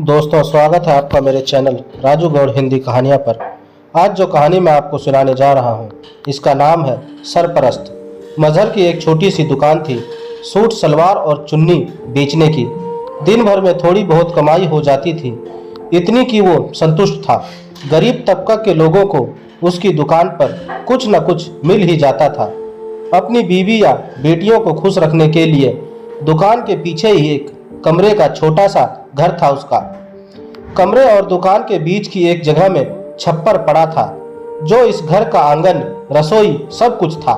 दोस्तों, स्वागत है आपका मेरे चैनल राजू गौड़ हिंदी कहानियाँ पर। आज जो कहानी मैं आपको सुनाने जा रहा हूँ, इसका नाम है सरपरस्त। मजहर की एक छोटी सी दुकान थी, सूट सलवार और चुन्नी बेचने की। दिन भर में थोड़ी बहुत कमाई हो जाती थी, इतनी कि वो संतुष्ट था। गरीब तबका के लोगों को उसकी दुकान पर कुछ न कुछ मिल ही जाता था। अपनी बीवी या बेटियों को खुश रखने के लिए दुकान के पीछे ही एक कमरे का छोटा सा घर था उसका। कमरे और दुकान के बीच की एक जगह में छप्पर पड़ा था, जो इस घर का आंगन, रसोई सब कुछ था।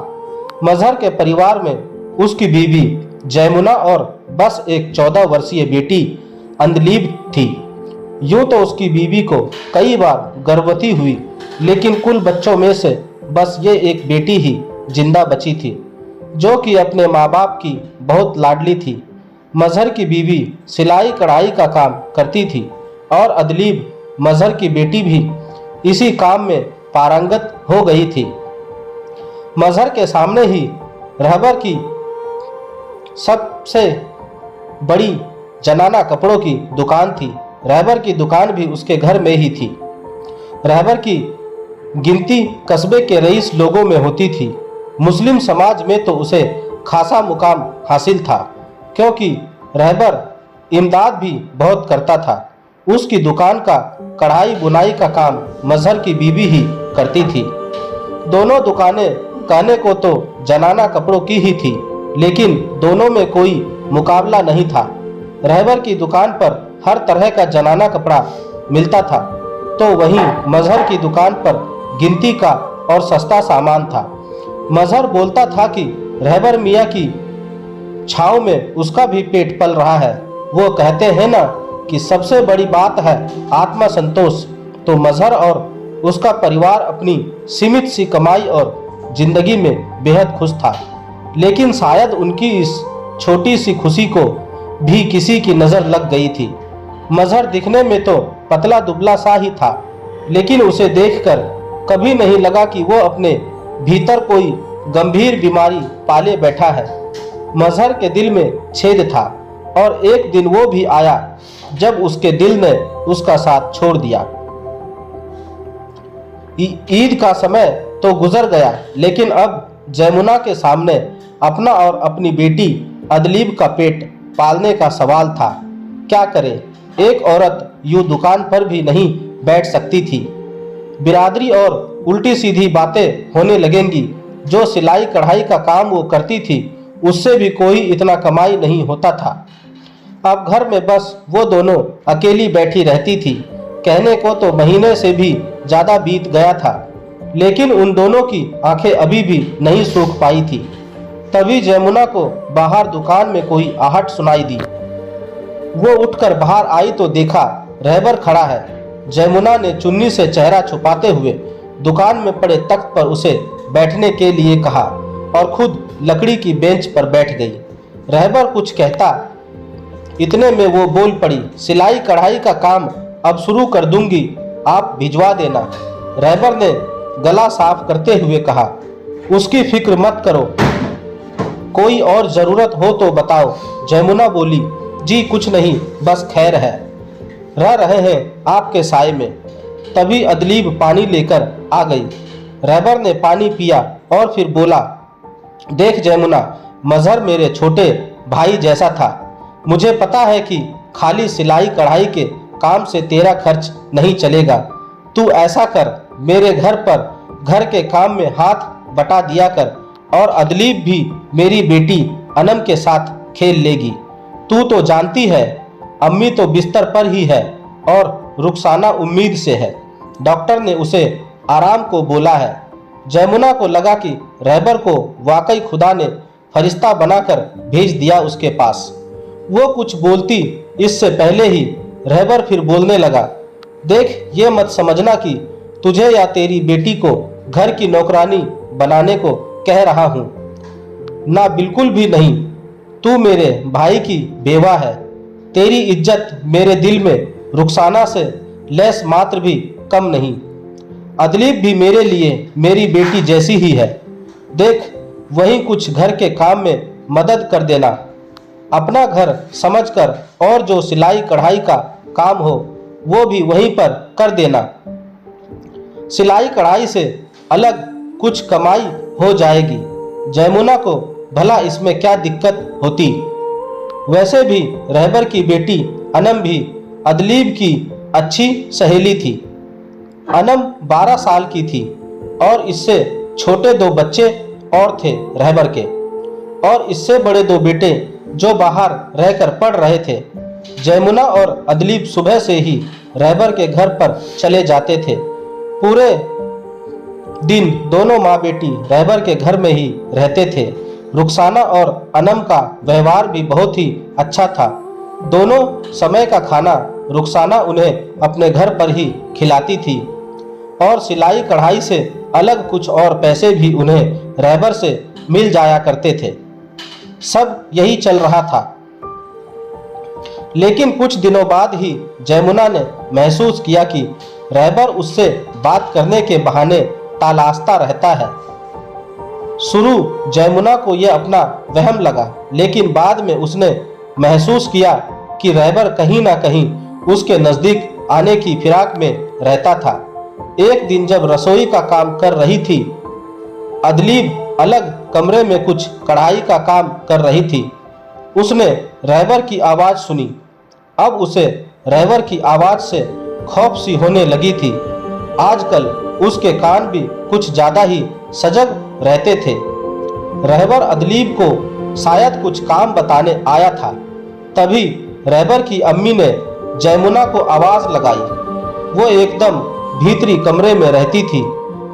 मजहर के परिवार में उसकी बीवी जयमुना और बस एक 14 वर्षीय बेटी अंदलीब थी। यूं तो उसकी बीवी को कई बार गर्भवती हुई, लेकिन कुल बच्चों में से बस ये एक बेटी ही जिंदा बची थी, जो कि अपने माँ बाप की बहुत लाडली थी। मजहर की बीवी सिलाई कढ़ाई का काम करती थी और अदलीब मजहर की बेटी भी इसी काम में पारंगत हो गई थी। मजहर के सामने ही रहबर की सबसे बड़ी जनाना कपड़ों की दुकान थी। रहबर की दुकान भी उसके घर में ही थी। रहबर की गिनती कस्बे के रईस लोगों में होती थी। मुस्लिम समाज में तो उसे खासा मुकाम हासिल था, क्योंकि रहबर इमदाद भी बहुत करता था। उसकी दुकान का कढ़ाई बुनाई का काम मजहर की बीवी ही करती थी। दोनों दुकानें कहने को तो जनाना कपड़ों की ही थी, लेकिन दोनों में कोई मुकाबला नहीं था। रहबर की दुकान पर हर तरह का जनाना कपड़ा मिलता था, तो वहीं मजहर की दुकान पर गिनती का और सस्ता सामान था। मजहर बोलता था कि रहबर मियाँ की छाँव में उसका भी पेट पल रहा है। वो कहते हैं ना कि सबसे बड़ी बात है आत्मा संतोष। तो मजहर और उसका परिवार अपनी सीमित सी कमाई और जिंदगी में बेहद खुश था। लेकिन शायद उनकी इस छोटी सी खुशी को भी किसी की नज़र लग गई थी। मजहर दिखने में तो पतला दुबला सा ही था, लेकिन उसे देखकर कभी नहीं लगा कि वो अपने भीतर कोई गंभीर बीमारी पाले बैठा है। मजहर के दिल में छेद था, और एक दिन वो भी आया जब उसके दिल ने उसका साथ छोड़ दिया। ईद का समय तो गुजर गया, लेकिन अब जयमुना के सामने अपना और अपनी बेटी अदलीब का पेट पालने का सवाल था। क्या करे, एक औरत यूं दुकान पर भी नहीं बैठ सकती थी। बिरादरी और उल्टी सीधी बातें होने लगेंगी। जो सिलाई कढ़ाई का काम वो करती थी, उससे भी कोई इतना कमाई नहीं होता था। अब घर में बस वो दोनों अकेली बैठी रहती थी। कहने को तो महीने से भी ज़्यादा बीत गया था, लेकिन उन दोनों की आंखें अभी भी नहीं सूख पाई थी। तभी जयमुना को बाहर दुकान में कोई आहट सुनाई दी। वो उठकर बाहर आई तो देखा रहबर खड़ा है। जयमुना ने चुन्नी से चेहरा छुपाते हुए दुकान में पड़े तख्त पर उसे बैठने के लिए कहा और खुद लकड़ी की बेंच पर बैठ गई। रहबर कुछ कहता, इतने में वो बोल पड़ी, सिलाई कढ़ाई का काम अब शुरू कर दूंगी, आप भिजवा देना। रहबर ने गला साफ करते हुए कहा, उसकी फिक्र मत करो, कोई और ज़रूरत हो तो बताओ। जयमुना बोली, जी कुछ नहीं, बस खैर है, रह रहे हैं आपके साए में। तभी अदलीब पानी लेकर आ गई। रहबर ने पानी पिया और फिर बोला, देख जयमुना, मजहर मेरे छोटे भाई जैसा था। मुझे पता है कि खाली सिलाई कढ़ाई के काम से तेरा खर्च नहीं चलेगा। तू ऐसा कर, मेरे घर पर घर के काम में हाथ बटा दिया कर, और अदलीब भी मेरी बेटी अनम के साथ खेल लेगी। तू तो जानती है, अम्मी तो बिस्तर पर ही है और रुखसाना उम्मीद से है। डॉक्टर ने उसे आराम को बोला है। जयमुना को लगा कि रहबर को वाकई खुदा ने फरिश्ता बनाकर भेज दिया उसके पास। वो कुछ बोलती इससे पहले ही रहबर फिर बोलने लगा, देख, ये मत समझना कि तुझे या तेरी बेटी को घर की नौकरानी बनाने को कह रहा हूँ। ना, बिल्कुल भी नहीं। तू मेरे भाई की बेवा है। तेरी इज्जत मेरे दिल में रुखसाना से लेस मात्र भी कम नहीं। अदलीब भी मेरे लिए मेरी बेटी जैसी ही है। देख, वहीं कुछ घर के काम में मदद कर देना। अपना घर समझकर और जो सिलाई कढ़ाई का काम हो वो भी वहीं पर कर देना। सिलाई कढ़ाई से अलग कुछ कमाई हो जाएगी। जयमुना को भला इसमें क्या दिक्कत होती। वैसे भी रहबर की बेटी अनम भी अदलीब की अच्छी सहेली थी। अनम 12 साल की थी और इससे छोटे 2 बच्चे और थे रहबर के, और इससे बड़े 2 बेटे जो बाहर रहकर पढ़ रहे थे। जयमुना और अदलीब सुबह से ही रहबर के घर पर चले जाते थे। पूरे दिन दोनों माँ बेटी रहबर के घर में ही रहते थे। रुखसाना और अनम का व्यवहार भी बहुत ही अच्छा था। दोनों समय का खाना रुखसाना उन्हें अपने घर पर ही खिलाती थी और सिलाई कढ़ाई से अलग कुछ और पैसे भी उन्हें रहबर से मिल जाया करते थे। सब यही चल रहा था। लेकिन कुछ दिनों बाद ही जयमुना ने महसूस किया कि रहबर उससे बात करने के बहाने तलाशता रहता है। शुरू जयमुना को यह अपना वहम लगा, लेकिन बाद में उसने महसूस किया कि रहबर कहीं ना कहीं उसके नज़दीक आने की फिराक में रहता था। एक दिन जब रसोई का काम कर रही थी, अदलीब अलग कमरे में कुछ कढ़ाई का काम कर रही थी। उसने रहबर की आवाज़ सुनी। अब उसे रहबर की आवाज़ से खौफ सी होने लगी थी। आजकल उसके कान भी कुछ ज़्यादा ही सजग रहते थे। रहबर अदलीब को शायद कुछ काम बताने आया था। तभी रहबर की अम्मी ने जयमुना को आवाज़ लगाई। वो एकदम भीतरी कमरे में रहती थी।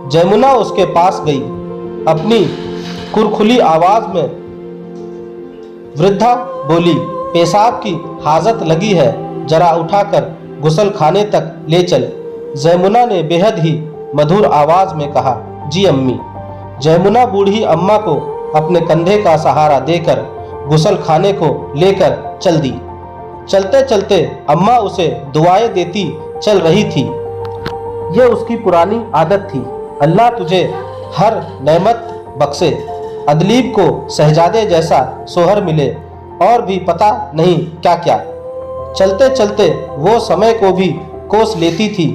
जयमुना उसके पास गई। अपनी कुरखुली आवाज़ में वृद्धा बोली, पेशाब की हाजत लगी है, जरा उठाकर गुसल खाने तक ले चल। जयमुना ने बेहद ही मधुर आवाज़ में कहा, जी अम्मी। जयमुना बूढ़ी अम्मा को अपने कंधे का सहारा देकर गुसल खाने को लेकर चल दी। चलते चलते अम्मा उसे दुआएं देती चल रही थी। यह उसकी पुरानी आदत थी। अल्लाह तुझे हर नेमत बख्शे, अदलीब को शहजादे जैसा सोहर मिले, और भी पता नहीं क्या क्या। चलते चलते वो समय को भी कोस लेती थी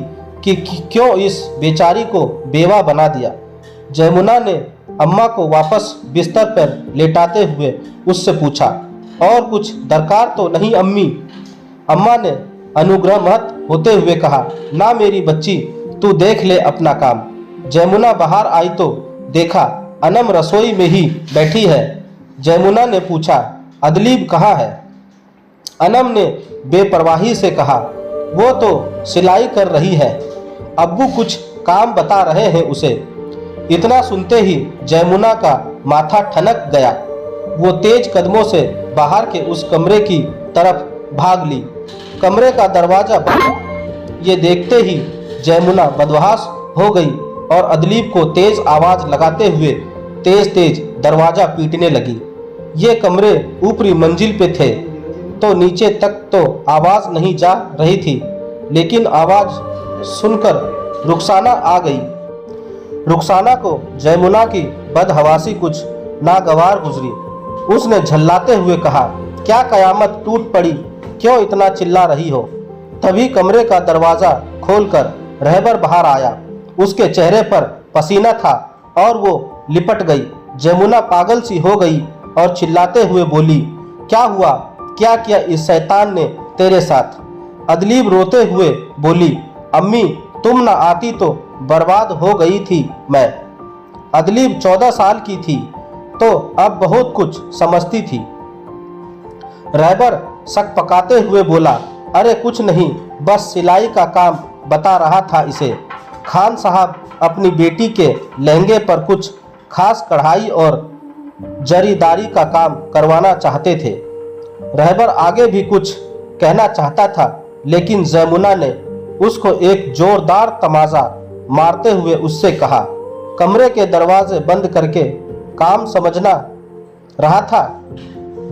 कि क्यों इस बेचारी को बेवा बना दिया। जयमुना ने अम्मा को वापस बिस्तर पर लेटाते हुए उससे पूछा, और कुछ दरकार तो नहीं अम्मी? अम्मा ने अनुग्रह मत होते हुए कहा, ना मेरी बच्ची, तू देख ले अपना काम। जयमुना बाहर आई तो देखा अनम रसोई में ही बैठी है। जयमुना ने पूछा, अदलीब कहाँ है? अनम ने बेपरवाही से कहा, वो तो सिलाई कर रही है, अब्बू कुछ काम बता रहे हैं उसे। इतना सुनते ही जयमुना का माथा ठनक गया। वो तेज कदमों से बाहर के उस कमरे की तरफ भाग ली। कमरे का दरवाजा बंद। ये देखते ही जयमुना बदहवास हो गई और अदलीब को तेज आवाज़ लगाते हुए तेज तेज दरवाज़ा पीटने लगी। ये कमरे ऊपरी मंजिल पे थे तो नीचे तक तो आवाज़ नहीं जा रही थी, लेकिन आवाज़ सुनकर रुखसाना आ गई। रुखसाना को जयमुना की बदहवासी कुछ नागवार गुजरी। उसने झल्लाते हुए कहा, क्या कयामत टूट पड़ी, क्यों इतना चिल्ला रही हो? तभी कमरे का दरवाज़ा खोलकर रहबर बाहर आया। उसके चेहरे पर पसीना था और वो लिपट गई। जयमुना पागल सी हो गई और चिल्लाते हुए बोली, क्या हुआ, क्या किया इस शैतान ने तेरे साथ? अदलीब रोते हुए बोली, अम्मी तुम न आती तो बर्बाद हो गई थी मैं। अदलीब 14 साल की थी तो अब बहुत कुछ समझती थी। रहबर शक पकाते हुए बोला, अरे कुछ नहीं, बस सिलाई का काम बता रहा था इसे। खान साहब अपनी बेटी के लहंगे पर कुछ खास कढ़ाई और जरीदारी का काम करवाना चाहते थे। रहबर आगे भी कुछ कहना चाहता था, लेकिन जयमुना ने उसको एक जोरदार तमाचा मारते हुए उससे कहा, कमरे के दरवाजे बंद करके काम समझना रहा था?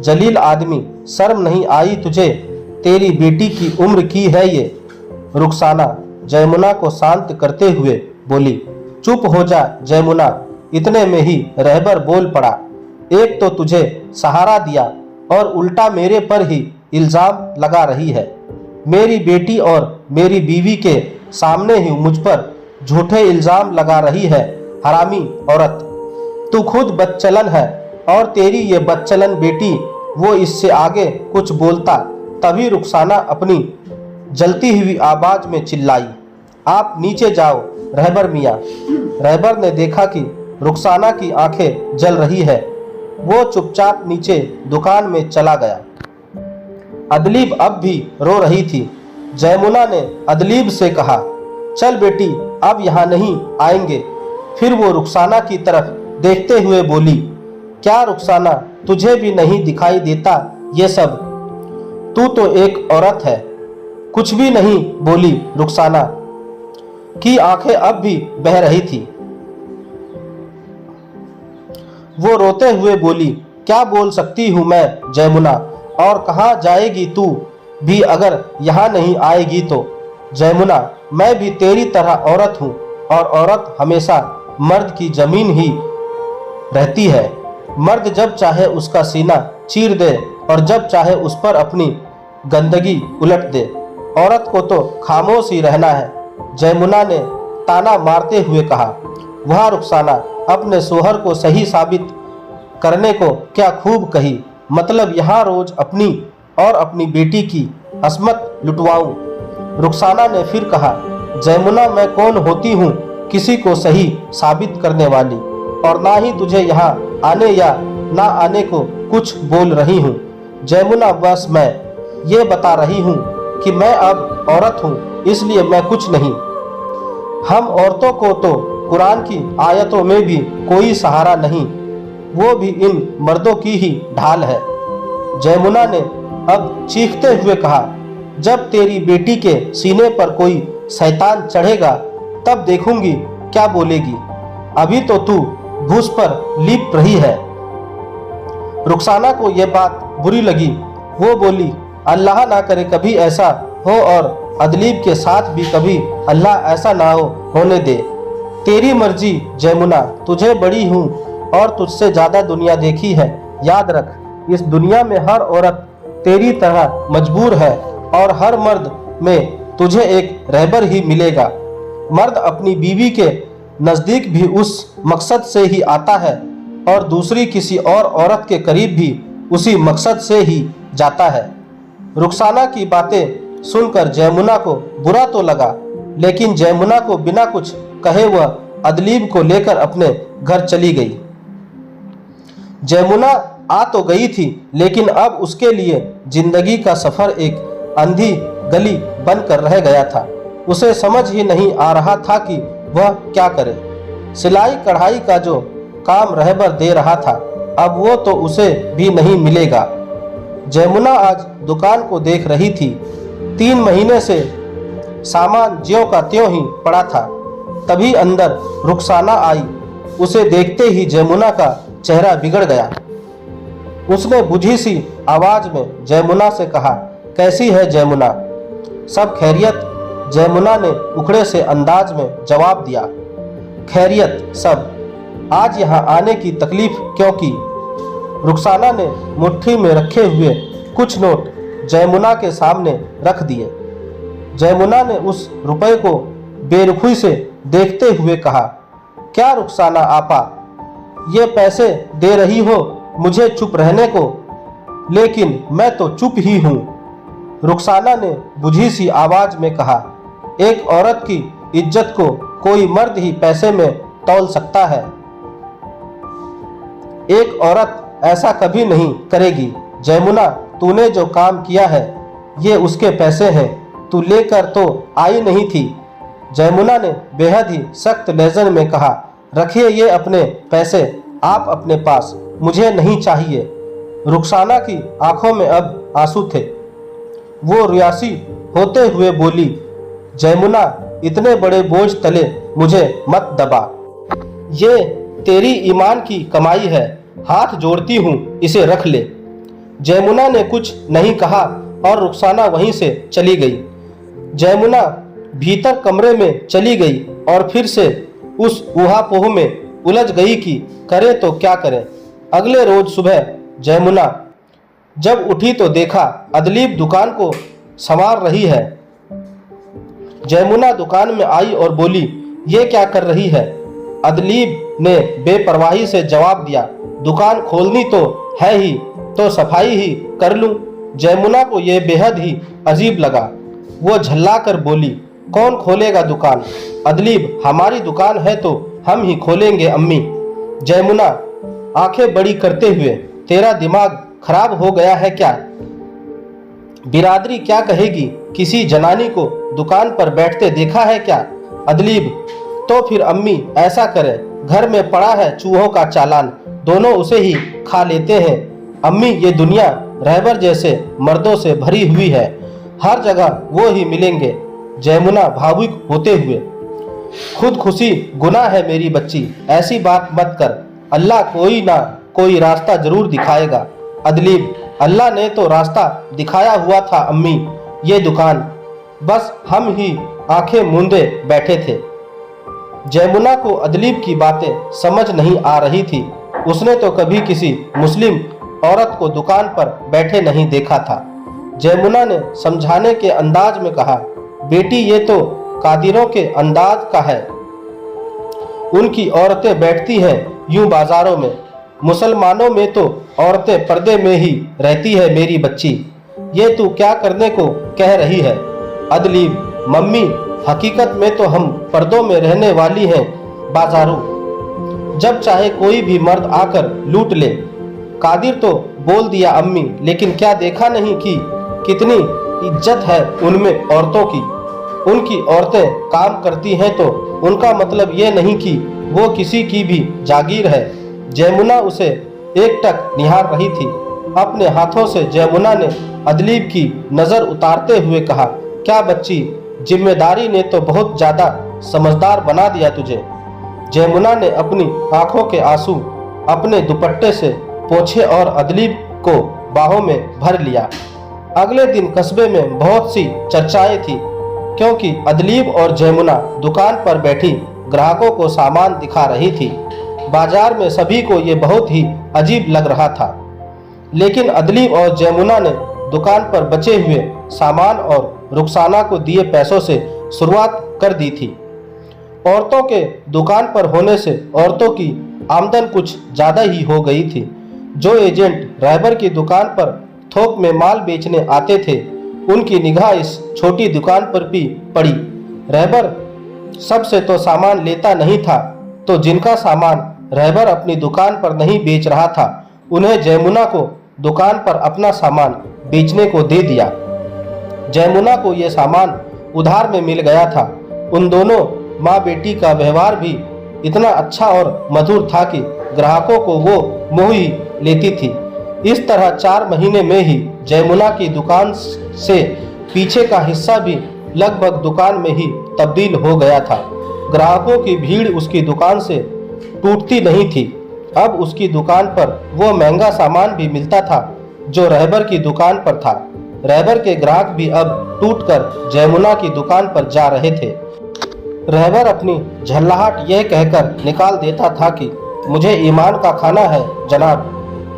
जलील आदमी, शर्म नहीं आई तुझे? तेरी बेटी की उम्र की है ये। रुखसाना जयमुना को शांत करते हुए बोली, चुप हो जा जयमुना। इतने में ही रहबर बोल पड़ा, एक तो तुझे सहारा दिया और उल्टा मेरे पर ही इल्ज़ाम लगा रही है। मेरी बेटी और मेरी बीवी के सामने ही मुझ पर झूठे इल्जाम लगा रही है। हरामी औरत, तू खुद बदचलन है और तेरी ये बदचलन बेटी। वो इससे आगे कुछ बोलता तभी रुखसाना अपनी जलती हुई आवाज में चिल्लाई, आप नीचे जाओ रहबर मियाँ। रहबर ने देखा कि रुखसाना की आंखें जल रही है। वो चुपचाप नीचे दुकान में चला गया। अदलीब अब भी रो रही थी। जयमुना ने अदलीब से कहा, चल बेटी, अब यहाँ नहीं आएंगे। फिर वो रुखसाना की तरफ देखते हुए बोली, क्या रुखसाना, तुझे भी नहीं दिखाई देता ये सब? तू तो एक औरत है। कुछ भी नहीं बोली रुखसाना की आंखें अब भी बह रही थी। वो रोते हुए बोली, क्या बोल सकती हूँ मैं जयमुना, और कहाँ जाएगी तू भी अगर यहाँ नहीं आएगी तो? जयमुना, मैं भी तेरी तरह औरत हूँ और औरत हमेशा मर्द की जमीन ही रहती है। मर्द जब चाहे उसका सीना चीर दे और जब चाहे उस पर अपनी गंदगी उलट दे। औरत को तो खामोश ही रहना है। जयमुना ने ताना मारते हुए कहा। वह रुखसाना, अपने सोहर को सही साबित करने को क्या खूब कही। मतलब यहाँ रोज अपनी और अपनी बेटी की असमत लुटवाऊं। रुखसाना ने फिर कहा, जयमुना, मैं कौन होती हूँ किसी को सही साबित करने वाली, और ना ही तुझे यहाँ आने या ना आने को कुछ बोल रही हूँ। जयमुना, बस मैं ये बता रही हूँ कि मैं अब औरत हूँ, इसलिए मैं कुछ नहीं। हम औरतों को तो कुरान की आयतों में भी कोई सहारा नहीं, वो भी इन मर्दों की ही ढाल है। जयमुना ने अब चीखते हुए कहा, जब तेरी बेटी के सीने पर कोई शैतान चढ़ेगा तब देखूंगी क्या बोलेगी। अभी तो तू भूस पर लीप रही है। रुखसाना को यह बात बुरी लगी। वो बोली, अल्लाह ना करे कभी ऐसा हो और अदलीब के साथ भी कभी अल्लाह ऐसा ना होने दे। तेरी मर्जी जयमुना, तुझे बड़ी हूँ और तुझसे ज़्यादा दुनिया देखी है। याद रख, इस दुनिया में हर औरत तेरी तरह मजबूर है और हर मर्द में तुझे एक रहबर ही मिलेगा। मर्द अपनी बीवी के नज़दीक भी उस मकसद से ही आता है और दूसरी किसी और औरत के करीब भी उसी मकसद से ही जाता है। रुखसाना की बातें सुनकर जयमुना को बुरा तो लगा, लेकिन जयमुना को बिना कुछ कहे वह अदलीब को लेकर अपने घर चली गई। जयमुना आ तो गई थी, लेकिन अब उसके लिए जिंदगी का सफर एक अंधी गली बनकर रह गया था। उसे समझ ही नहीं आ रहा था कि वह क्या करे। सिलाई कढ़ाई का जो काम रहबर दे रहा था, अब वो तो उसे भी नहीं मिलेगा। जयमुना आज दुकान को देख रही थी। 3 महीने से सामान ज्यों का त्यों ही पड़ा था। तभी अंदर रुखसाना आई। उसे देखते ही जयमुना का चेहरा बिगड़ गया। उसने बुझी सी आवाज में जयमुना से कहा, कैसी है जयमुना? सब खैरियत? जयमुना ने उखड़े से अंदाज में जवाब दिया, खैरियत सब। आज यहाँ आने की तकलीफ क्यों की? रुखसाना ने मुट्ठी में रखे हुए कुछ नोट जयमुना के सामने रख दिए। जयमुना ने उस रुपए को बेरुखी से देखते हुए कहा, क्या रुखसाना आपा, ये पैसे दे रही हो मुझे चुप रहने को? लेकिन मैं तो चुप ही हूँ। रुखसाना ने बुझी सी आवाज में कहा, एक औरत की इज्जत को कोई मर्द ही पैसे में तौल सकता है। एक औरत ऐसा कभी नहीं करेगी। जयमुना, तूने जो काम किया है ये उसके पैसे हैं, तू लेकर तो आई नहीं थी। जयमुना ने बेहद ही सख्त लहजे में कहा, रखिए ये अपने पैसे आप अपने पास, मुझे नहीं चाहिए। रुखसाना की आंखों में अब आंसू थे। वो रियासी होते हुए बोली, जयमुना, इतने बड़े बोझ तले मुझे मत दबा। ये तेरी ईमान की कमाई है, हाथ जोड़ती हूँ इसे रख ले। जयमुना ने कुछ नहीं कहा और रुखसाना वहीं से चली गई। जयमुना भीतर कमरे में चली गई और फिर से उस ऊहापोह में उलझ गई कि करे तो क्या करे। अगले रोज सुबह जयमुना जब उठी तो देखा अदलीब दुकान को संवार रही है। जयमुना दुकान में आई और बोली, ये क्या कर रही है? अदलीब ने बेपरवाही से जवाब दिया, दुकान खोलनी तो है ही, तो सफाई ही कर लूं। जयमुना को यह बेहद ही अजीब लगा। वो झल्ला कर बोली, कौन खोलेगा दुकान? अदलीब, हमारी दुकान है तो हम ही खोलेंगे अम्मी। जयमुना आंखें बड़ी करते हुए, तेरा दिमाग खराब हो गया है क्या? बिरादरी क्या कहेगी? किसी जनानी को दुकान पर बैठते देखा है क्या? अदलीब, तो फिर अम्मी ऐसा करें, घर में पड़ा है चूहों का चालान, दोनों उसे ही खा लेते हैं। अम्मी, ये दुनिया रहबर जैसे मर्दों से भरी हुई है, हर जगह वो ही मिलेंगे। जयमुना भावुक होते हुए, खुद खुशी गुनाह है मेरी बच्ची, ऐसी बात मत कर, अल्लाह कोई ना कोई रास्ता जरूर दिखाएगा। अदलीब, अल्लाह ने तो रास्ता दिखाया हुआ था अम्मी, ये दुकान, बस हम ही आंखें मूंदे बैठे थे। जयमुना को अदलीब की बातें समझ नहीं आ रही थी। उसने तो कभी किसी मुस्लिम औरत को दुकान पर बैठे नहीं देखा था। जयमुना ने समझाने के अंदाज में कहा, बेटी, ये तो कादिरों के अंदाज का है, उनकी औरतें बैठती हैं यूं बाजारों में, मुसलमानों में तो औरतें पर्दे में ही रहती है मेरी बच्ची, ये तू क्या करने को कह रही है? अदलीब, मम्मी, हकीकत में तो हम पर्दों में रहने वाली हैं बाजारों, जब चाहे कोई भी मर्द आकर लूट ले। कादिर तो बोल दिया अम्मी, लेकिन क्या देखा नहीं कि कितनी इज्जत है उनमें औरतों की? उनकी औरतें काम करती हैं तो उनका मतलब ये नहीं कि वो किसी की भी जागीर है। जयमुना उसे एकटक निहार रही थी। अपने हाथों से जयमुना ने अदलीब की नज़र उतारते हुए कहा, क्या बच्ची, जिम्मेदारी ने तो बहुत ज़्यादा समझदार बना दिया तुझे। जयमुना ने अपनी आंखों के आंसू अपने दुपट्टे से पोंछे और अदलीब को बाहों में भर लिया। अगले दिन कस्बे में बहुत सी चर्चाएं थी, क्योंकि अदलीब और जयमुना दुकान पर बैठी ग्राहकों को सामान दिखा रही थी। बाजार में सभी को ये बहुत ही अजीब लग रहा था, लेकिन अदलीब और जयमुना ने दुकान पर बचे हुए सामान और रुखसाना को दिए पैसों से शुरुआत कर दी थी। औरतों के दुकान पर होने से औरतों की आमदन कुछ ज़्यादा ही हो गई थी। जो एजेंट रहबर की दुकान पर थोक में माल बेचने आते थे, उनकी निगाह इस छोटी दुकान पर भी पड़ी। रहबर सबसे तो सामान लेता नहीं था, तो जिनका सामान रहबर अपनी दुकान पर नहीं बेच रहा था, उन्हें जयमुना को दुकान पर अपना सामान बेचने को दे दिया। जयमुना को यह सामान उधार में मिल गया था। उन दोनों माँ बेटी का व्यवहार भी इतना अच्छा और मधुर था कि ग्राहकों को वो मोह ही लेती थी। इस तरह 4 महीने में ही जयमुना की दुकान से पीछे का हिस्सा भी लगभग दुकान में ही तब्दील हो गया था। ग्राहकों की भीड़ उसकी दुकान से टूटती नहीं थी। अब उसकी दुकान पर वो महंगा सामान भी मिलता था जो रहबर की दुकान पर था। रहबर के ग्राहक भी अब टूटकर जयमुना की दुकान पर जा रहे थे। रहबर अपनी झल्लाहट यह कहकर निकाल देता था कि मुझे ईमान का खाना है जनाब,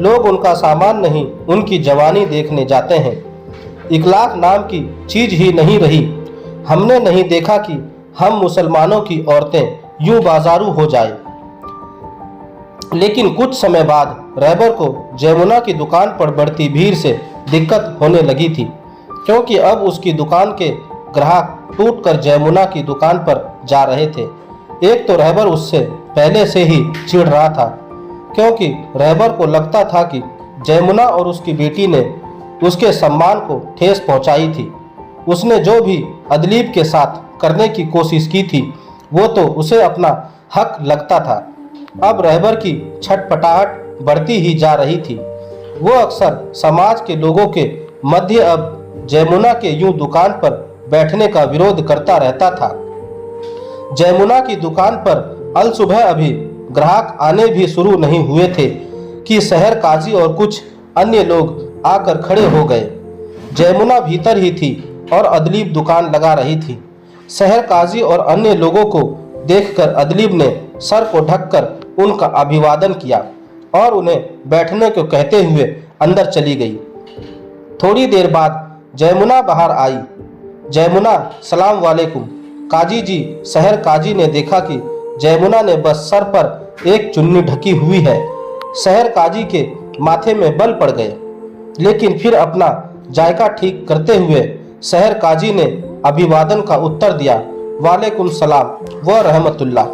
लोग उनका सामान नहीं उनकी जवानी देखने जाते हैं। इखलाक नाम की चीज ही नहीं रही। हमने नहीं देखा कि हम मुसलमानों की औरतें यूं बाजारू हो जाए। लेकिन कुछ समय बाद रहबर को जयमुना की दुकान पर बढ़ती भीड़ से दिक्कत होने लगी थी, क्योंकि अब उसकी दुकान के ग्राहक टूटकर जयमुना की दुकान पर जा रहे थे। एक तो रहबर उससे पहले से ही चिढ़ रहा था, क्योंकि रहबर को लगता था कि जयमुना और उसकी बेटी ने उसके सम्मान को ठेस पहुंचाई थी। उसने जो भी अदलीब के साथ करने की कोशिश की थी, वो तो उसे अपना हक लगता था। अब रहबर की छटपटाहट बढ़ती ही जा रही थी। वो अक्सर समाज के लोगों के मध्य अब जयमुना के यूं दुकान पर बैठने का विरोध करता रहता था। जयमुना की दुकान पर अल सुबह अभी ग्राहक आने भी शुरू नहीं हुए थे कि शहर काजी और कुछ अन्य लोग आकर खड़े हो गए। जयमुना भीतर ही थी और अदलीब दुकान लगा रही थी। शहर काजी और अन्य लोगों को देखकर अदलीब ने सर को ढककर उनका अभिवादन किया और उन्हें बैठने को कहते हुए अंदर चली गई। थोड़ी देर बाद जयमुना बाहर आई। जयमुना, सलाम वालेकुम। काजी जी। शहर काजी ने देखा कि जयमुना ने बस सर पर एक चुन्नी ढकी हुई है। शहर काजी के माथे में बल पड़ गए, लेकिन फिर अपना जायका ठीक करते हुए शहर काजी ने अभिवादन का उत्तर दिया, वालेकुम सलाम व रहमतुल्लाह।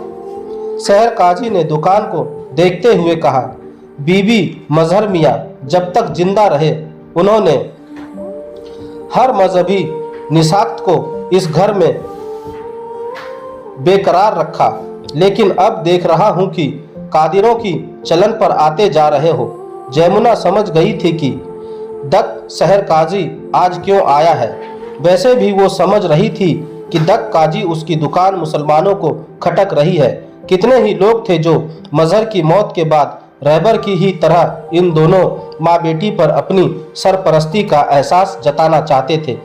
शहर काजी ने दुकान को देखते हुए कहा, बीबी मजहर मियाँ जब तक जिंदा रहे उन्होंने हर मजहबी निशाक्त को इस घर में बेकरार रखा, लेकिन अब देख रहा हूं कि कादिरों की चलन पर आते जा रहे हो। जयमुना समझ गई थी कि दक शहर काजी आज क्यों आया है। वैसे भी वो समझ रही थी कि दक काजी उसकी दुकान मुसलमानों को खटक रही है। कितने ही लोग थे जो मजहर की मौत के बाद रहबर की ही तरह इन दोनों माँ बेटी पर अपनी सरपरस्ती का एहसास जताना चाहते थे।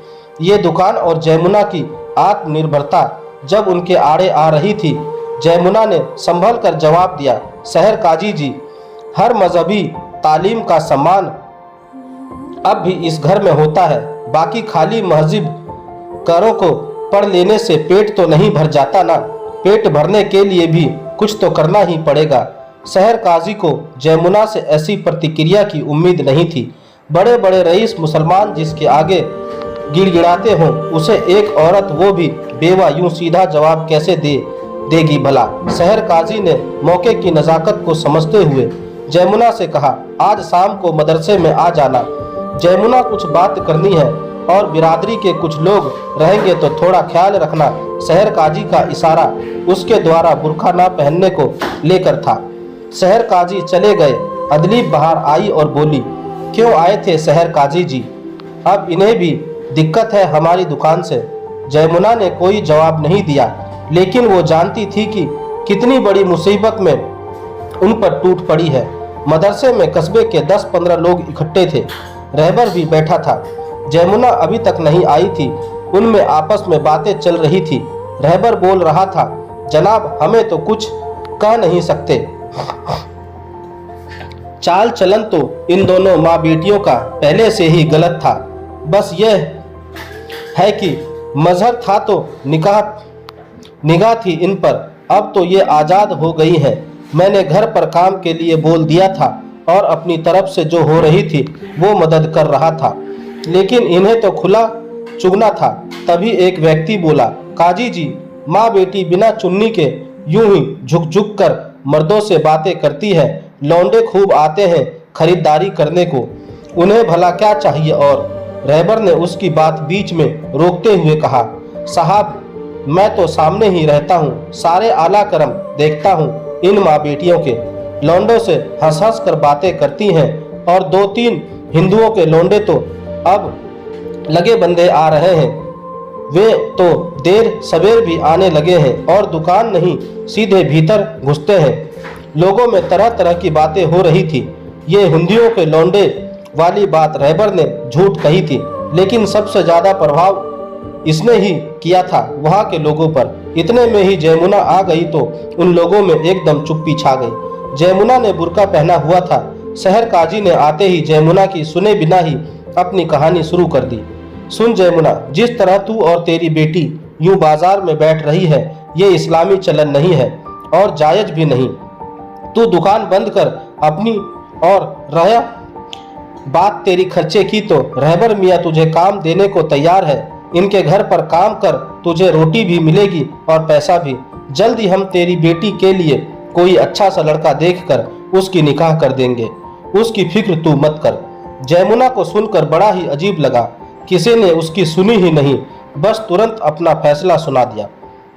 ये दुकान और जयमुना की आत्मनिर्भरता जब उनके आड़े आ रही थी, जयमुना ने संभल कर जवाब दिया, शहर काजी जी, हर मजहबी तालीम का सम्मान अब भी इस घर में होता है। बाकी खाली महजिब करों को पढ़ लेने से पेट तो नहीं भर जाता ना। पेट भरने के लिए भी कुछ तो करना ही पड़ेगा। शहर काजी को जयमुना से ऐसी प्रतिक्रिया की उम्मीद नहीं थी। बड़े बड़े रईस मुसलमान जिसके आगे गिड़गिड़ाते हों, उसे एक औरत, वो भी बेवा, यूं सीधा जवाब कैसे देगी भला। शहर काजी ने मौके की नज़ाकत को समझते हुए जयमुना से कहा, आज शाम को मदरसे में आ जाना। जयमुना कुछ बात करनी है और बिरादरी के कुछ लोग रहेंगे तो थोड़ा ख्याल रखना। शहर काजी का इशारा उसके द्वारा बुर्का ना पहनने को लेकर था। शहर काजी चले गए। अदलीब बाहर आई और बोली, क्यों आए थे शहर काजी जी? अब इन्हें भी दिक्कत है हमारी दुकान से। जयमुना ने कोई जवाब नहीं दिया, लेकिन वो जानती थी कि कितनी बड़ी मुसीबत में उन पर टूट पड़ी है। मदरसे में कस्बे के 10-15 लोग इकट्ठे थे। रहबर भी बैठा था। जयमुना अभी तक नहीं आई थी। उनमें आपस में बातें चल रही थी। रहबर बोल रहा था, जनाब हमें तो कुछ कह नहीं सकते। चाल चलन तो इन दोनों माँ बेटियों का पहले से ही गलत था। बस यह है कि मजहर था तो निगाह थी इन पर। अब तो ये आज़ाद हो गई है। मैंने घर पर काम के लिए बोल दिया था और अपनी तरफ से जो हो रही थी वो मदद कर रहा था, लेकिन इन्हें तो खुला चुगना था। तभी एक व्यक्ति बोला, काजी जी, माँ बेटी बिना चुन्नी के यूं ही झुक झुक कर मर्दों से बातें करती है। लौंडे खूब आते हैं खरीदारी करने को, उन्हें भला क्या चाहिए। और रहबर ने उसकी बात बीच में रोकते हुए कहा, साहब मैं तो सामने ही रहता हूँ, सारे आला करम देखता हूँ इन माँ बेटियों के। लौंडों से हंस हंस कर बातें करती हैं और 2-3 हिंदुओं के लौंडे तो अब लगे बंदे आ रहे हैं। वे तो देर सवेर भी आने लगे हैं और दुकान नहीं सीधे भीतर घुसते हैं। लोगों में तरह तरह की बातें हो रही थी। ये हिंदुओं के लौंडे वाली बात रहबर ने झूठ कही थी, लेकिन सबसे ज़्यादा प्रभाव इसने ही किया था वहाँ के लोगों पर। इतने में ही जयमुना आ गई तो उन लोगों में एकदम चुप्पी छा गई। जयमुना ने बुर्का पहना हुआ था। शहर काजी ने आते ही जयमुना की सुने बिना ही अपनी कहानी शुरू कर दी। सुन जयमुना, जिस तरह तू और तेरी बेटी यूं बाजार में बैठ रही है, ये इस्लामी चलन नहीं है और जायज भी नहीं। तू दुकान बंद कर अपनी और रह बात तेरी खर्चे की तो रहबर मियाँ तुझे काम देने को तैयार है। इनके घर पर काम कर, तुझे रोटी भी मिलेगी और पैसा भी। जल्द ही हम तेरी बेटी के लिए कोई अच्छा सा लड़का देखकर उसकी निकाह कर देंगे, उसकी फिक्र तू मत कर। जयमुना को सुनकर बड़ा ही अजीब लगा। किसी ने उसकी सुनी ही नहीं, बस तुरंत अपना फैसला सुना दिया।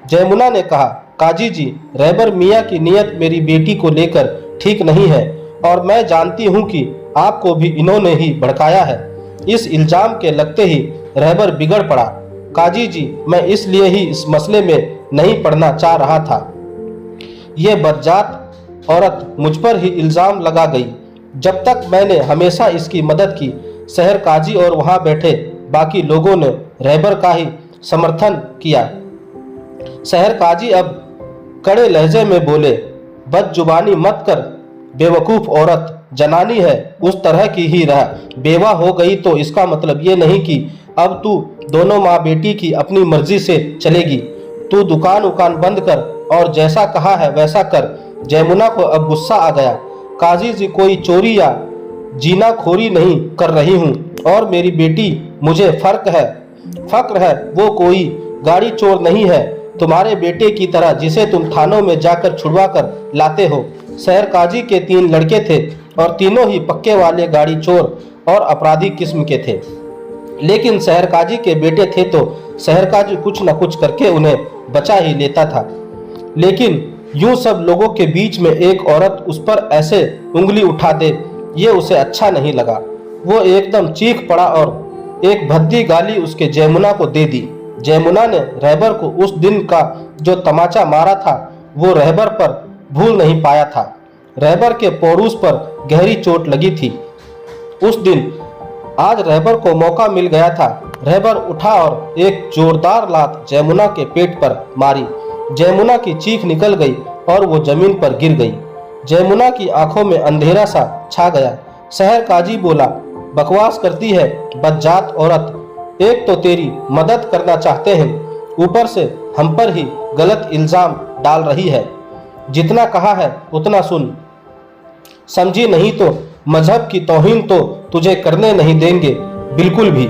जयमुना ने कहा, काजी जी, रहबर मियाँ की नीयत मेरी बेटी को लेकर ठीक नहीं है और मैं जानती हूँ कि आपको भी इन्होंने ही भड़काया है। इस इल्जाम के लगते ही रहबर बिगड़ पड़ा। काजी जी, मैं इसलिए ही इस मसले में नहीं पढ़ना चाह रहा था। ये बदजात औरत मुझ पर ही इल्ज़ाम लगा गई। जब तक मैंने हमेशा इसकी मदद की, शहर काजी और वहाँ बैठे बाकी लोगों ने रहबर का ही समर्थन किया। शहर काजी अब कड़े लहजे में बोले, बदजुबानी मत कर बेवकूफ़ औरत, जनानी है उस तरह की ही रह। बेवा हो गई तो इसका मतलब ये नहीं कि अब तू दोनों माँ बेटी की अपनी मर्जी से चलेगी। तू दुकान उकान बंद कर और जैसा कहा है वैसा कर। जयमुना को अब गुस्सा आ गया। काजी जी, कोई चोरी या जीनाखोरी नहीं कर रही हूँ और मेरी बेटी मुझे फक्र है। वो कोई गाड़ी चोर नहीं है तुम्हारे बेटे की तरह जिसे तुम थानों में जाकर छुड़वा कर लाते हो। शहर काजी के 3 लड़के थे और तीनों ही पक्के वाले गाड़ी चोर और अपराधी किस्म के थे। लेकिन शहर काजी के बेटे थे तो शहर काजी कुछ न कुछ करके उन्हें बचा ही लेता था। लेकिन यूं सब लोगों के बीच में एक औरत उस पर ऐसे उंगली उठा दे, ये उसे अच्छा नहीं लगा। वो एकदम चीख पड़ा और एक भद्दी गाली उसके जयमुना को दे दी। जयमुना ने रहबर को उस दिन का जो तमाचा मारा था वो रहबर पर भूल नहीं पाया था। रहबर के पौरूस पर गहरी चोट लगी थी उस दिन। आज रहबर को मौका मिल गया था। रहबर उठा और एक जोरदार लात जयमुना के पेट पर मारी। जयमुना की चीख निकल गई और वो जमीन पर गिर गई। जयमुना की आंखों में अंधेरा सा छा गया। शहर काजी बोला, बकवास करती है बदजात औरत। एक तो तेरी मदद करना चाहते हैं, ऊपर से हम पर ही गलत इल्जाम डाल रही है। जितना कहा है उतना सुन, समझी नहीं तो मजहब की तौहीन तो तुझे करने नहीं देंगे बिल्कुल भी।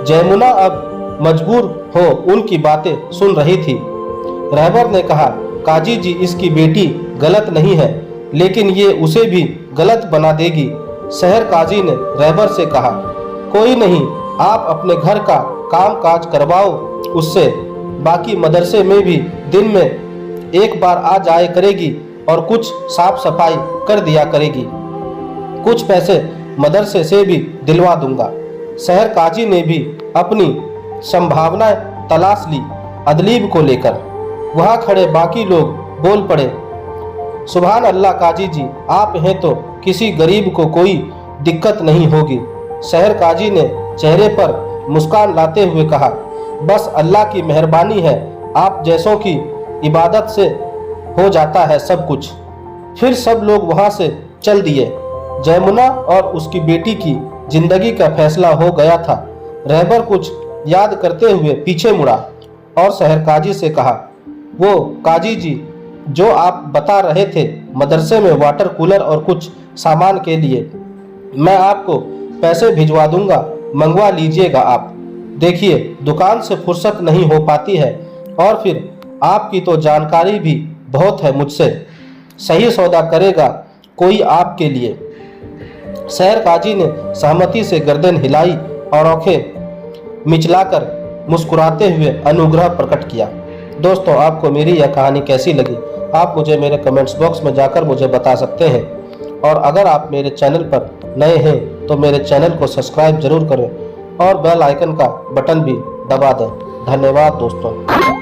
जयमुना अब मजबूर हो उनकी बातें सुन रही थी। रहबर ने कहा, काजी जी, इसकी बेटी गलत नहीं है लेकिन ये उसे भी गलत बना देगी। शहर काजी ने रहबर से कहा, कोई नहीं, आप अपने घर का काम काज करवाओ उससे। बाकी मदरसे में भी दिन में एक बार आ जाए करेगी और कुछ साफ सफाई कर दिया करेगी। कुछ पैसे मदरसे से भी दिलवा दूंगा। शहर काजी ने भी अपनी संभावनाएं तलाश ली अदलीब को लेकर। वहां खड़े बाकी लोग बोल पड़े, सुभान अल्लाह काजी जी, आप हैं तो किसी गरीब को कोई दिक्कत नहीं होगी। शहर काजी ने चेहरे पर मुस्कान लाते हुए कहा, बस अल्लाह की मेहरबानी है, आप जैसों की इबादत से हो जाता है सब कुछ। फिर सब लोग वहां से चल दिए। जयमुना और उसकी बेटी की जिंदगी का फैसला हो गया था। रहबर कुछ याद करते हुए पीछे मुड़ा और शहर काजी से कहा, वो काजी जी जो आप बता रहे थे मदरसे में वाटर कूलर और कुछ सामान के लिए, मैं आपको पैसे भिजवा दूंगा, मंगवा लीजिएगा आप। देखिए दुकान से फुर्सत नहीं हो पाती है और फिर आपकी तो जानकारी भी बहुत है मुझसे। सही सौदा करेगा कोई आपके लिए। शहर काजी ने सहमति से गर्दन हिलाई और आंखें मिचलाकर मुस्कुराते हुए अनुग्रह प्रकट किया। दोस्तों, आपको मेरी यह कहानी कैसी लगी आप मुझे मेरे कमेंट्स बॉक्स में जाकर मुझे बता सकते हैं। और अगर आप मेरे चैनल पर नए हैं तो मेरे चैनल को सब्सक्राइब जरूर करें और बेल आइकन का बटन भी दबा दें। धन्यवाद दोस्तों।